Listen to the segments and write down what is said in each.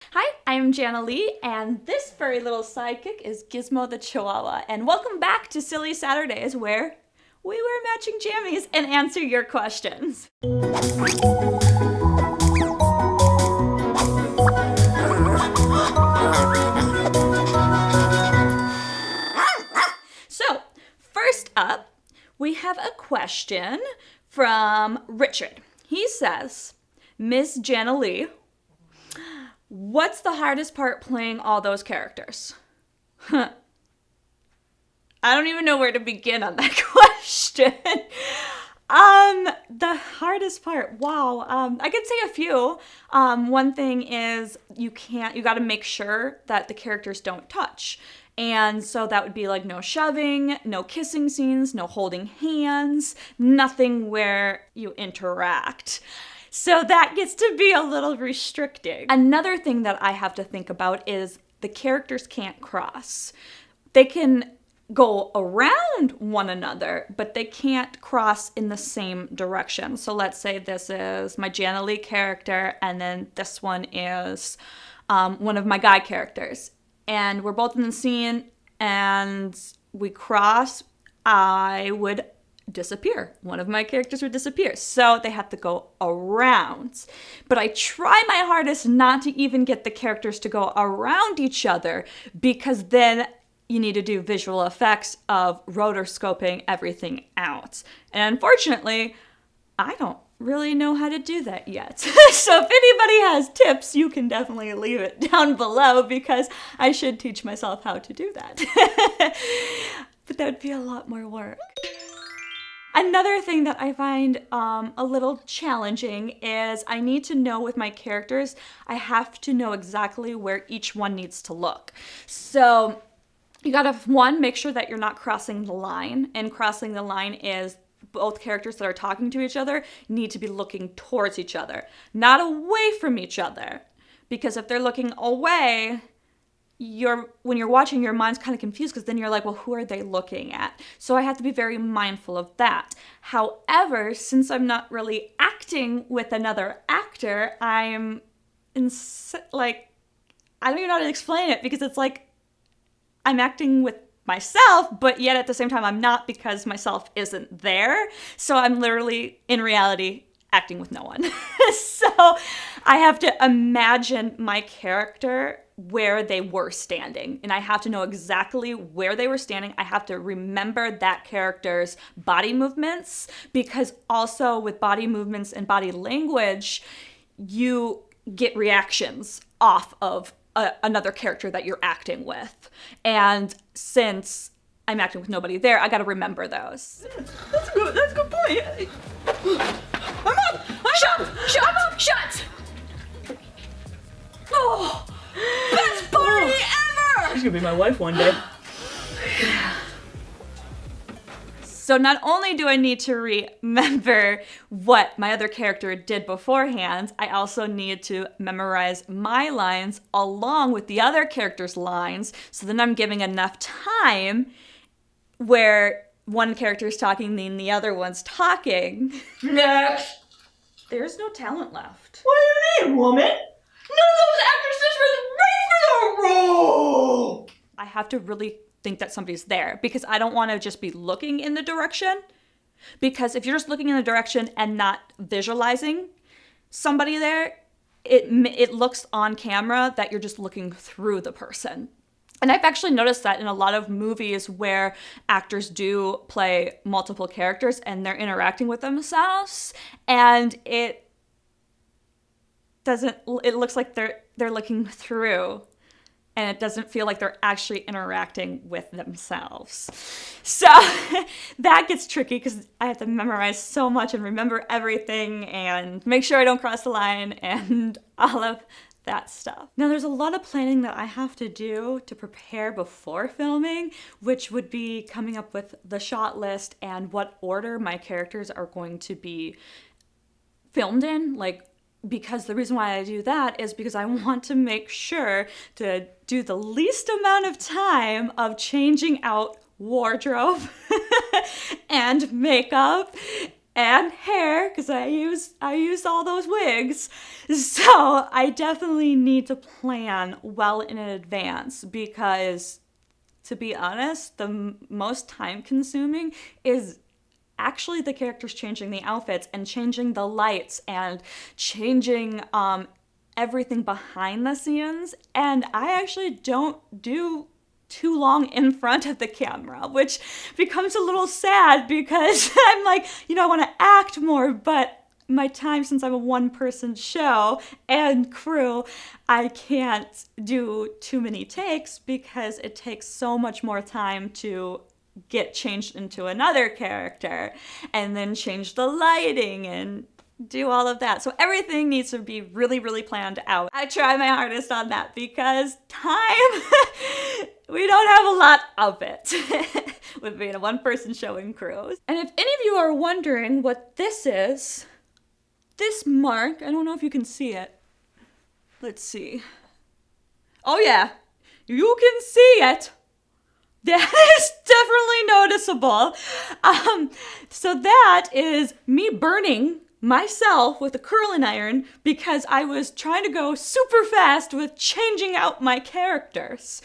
Hi, I'm Jahnna Lee, and this furry little sidekick is Gizmo the Chihuahua. And welcome back to Silly Saturdays, where we wear matching jammies and answer your questions. So, first up, we have a question from Richard. He says, Miss Jahnna Lee, what's the hardest part playing all those characters? I don't even know where to begin on that question. The hardest part, wow. I could say a few. One thing is you gotta make sure that the characters don't touch. And so that would be like no shoving, no kissing scenes, no holding hands, nothing where you interact. So that gets to be a little restricting. Another thing that I have to think about is the characters can't cross. They can go around one another, but they can't cross in the same direction. So let's say this is my Jahnna Lee character, and then this one is one of my guy characters. And we're both in the scene, and we cross, I would disappear. One of my characters would disappear. So they have to go around. But I try my hardest not to even get the characters to go around each other, because then you need to do visual effects of rotoscoping everything out. And unfortunately, I don't really know how to do that yet. So if anybody has tips, you can definitely leave it down below, because I should teach myself how to do that. But that would be a lot more work. Another thing that I find a little challenging is I need to know with my characters, I have to know exactly where each one needs to look. So you gotta, one, make sure that you're not crossing the line. And crossing the line is both characters that are talking to each other need to be looking towards each other, not away from each other. Because if they're looking away, when you're watching, your mind's kind of confused, because then you're like, well, who are they looking at? So I have to be very mindful of that. However, since I'm not really acting with another actor, I don't even know how to explain it, because it's like I'm acting with myself, but yet at the same time I'm not, because myself isn't there. So I'm literally, in reality, acting with no one. So I have to imagine my character where they were standing, and I have to know exactly where they were standing. I have to remember that character's body movements, because also with body movements and body language, you get reactions off of another character that you're acting with. And since I'm acting with nobody there, I gotta remember those. That's a good point. I'm up! Shut! Oh! Best party ever! She's gonna be my wife one day. So not only do I need to remember what my other character did beforehand, I also need to memorize my lines along with the other character's lines, so then I'm giving enough time where one character is talking and the other one's talking. Next. There's no talent left. What do you mean, woman? None of those actresses were ready for the role! I have to really think that somebody's there, because I don't want to just be looking in the direction. Because if you're just looking in the direction and not visualizing somebody there, it looks on camera that you're just looking through the person. And I've actually noticed that in a lot of movies where actors do play multiple characters and they're interacting with themselves, and it looks like they're looking through, and it doesn't feel like they're actually interacting with themselves. So that gets tricky, because I have to memorize so much and remember everything and make sure I don't cross the line and all of that stuff. Now, there's a lot of planning that I have to do to prepare before filming, which would be coming up with the shot list and what order my characters are going to be filmed in. Because the reason why I do that is because I want to make sure to do the least amount of time of changing out wardrobe and makeup and hair, because I use all those wigs. So I definitely need to plan well in advance, because to be honest, the most time consuming is actually the characters changing the outfits and changing the lights and changing everything behind the scenes. And I actually don't do too long in front of the camera, which becomes a little sad, because I'm like, I want to act more, but my time, since I'm a one-person show and crew, I can't do too many takes, because it takes so much more time to get changed into another character and then change the lighting and do all of that. So everything needs to be really, really planned out. I try my hardest on that, because time, we don't have a lot of it with being a one-person show and crew. And if any of you are wondering what this is, this mark, I don't know if you can see it. Let's see. Oh yeah, you can see it. That is definitely noticeable. So that is me burning myself with a curling iron, because I was trying to go super fast with changing out my characters.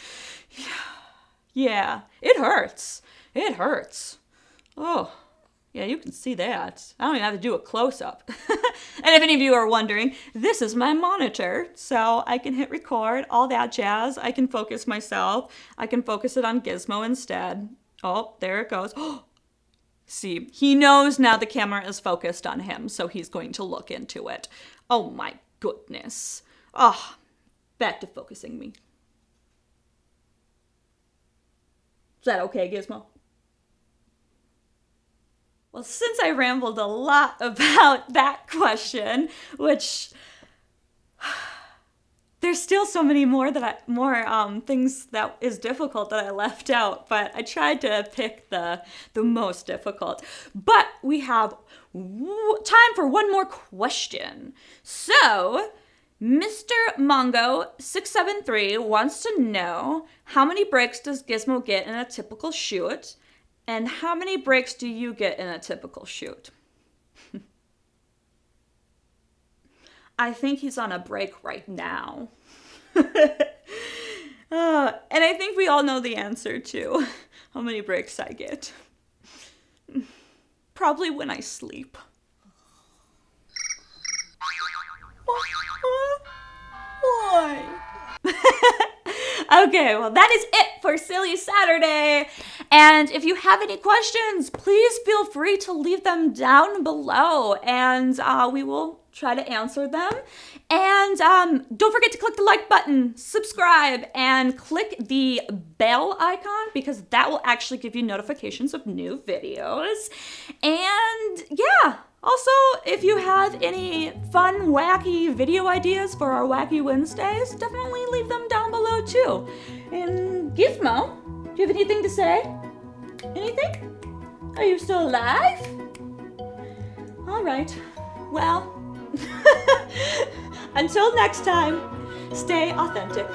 Yeah, it hurts. It hurts. Oh. Yeah, you can see that. I don't even have to do a close-up. And if any of you are wondering, this is my monitor. So I can hit record, all that jazz. I can focus myself. I can focus it on Gizmo instead. Oh, there it goes. See, he knows now the camera is focused on him, so he's going to look into it. Oh my goodness. Oh, back to focusing me. Is that okay, Gizmo? Well, since I rambled a lot about that question, which there's still so many more things that is difficult that I left out, but I tried to pick the most difficult. But we have time for one more question. So, Mr. Mongo673 wants to know, how many breaks does Gizmo get in a typical shoot? And how many breaks do you get in a typical shoot? I think he's on a break right now. And I think we all know the answer to how many breaks I get. Probably when I sleep. Why? Okay, well, that is it for Silly Saturday. And if you have any questions, please feel free to leave them down below, and we will try to answer them. And don't forget to click the like button, subscribe, and click the bell icon, because that will actually give you notifications of new videos. And yeah, also, if you have any fun, wacky video ideas for our Wacky Wednesdays, definitely leave them down below too. And Gizmo, do you have anything to say? Anything? Are you still alive? All right. Well, until next time, stay authentic.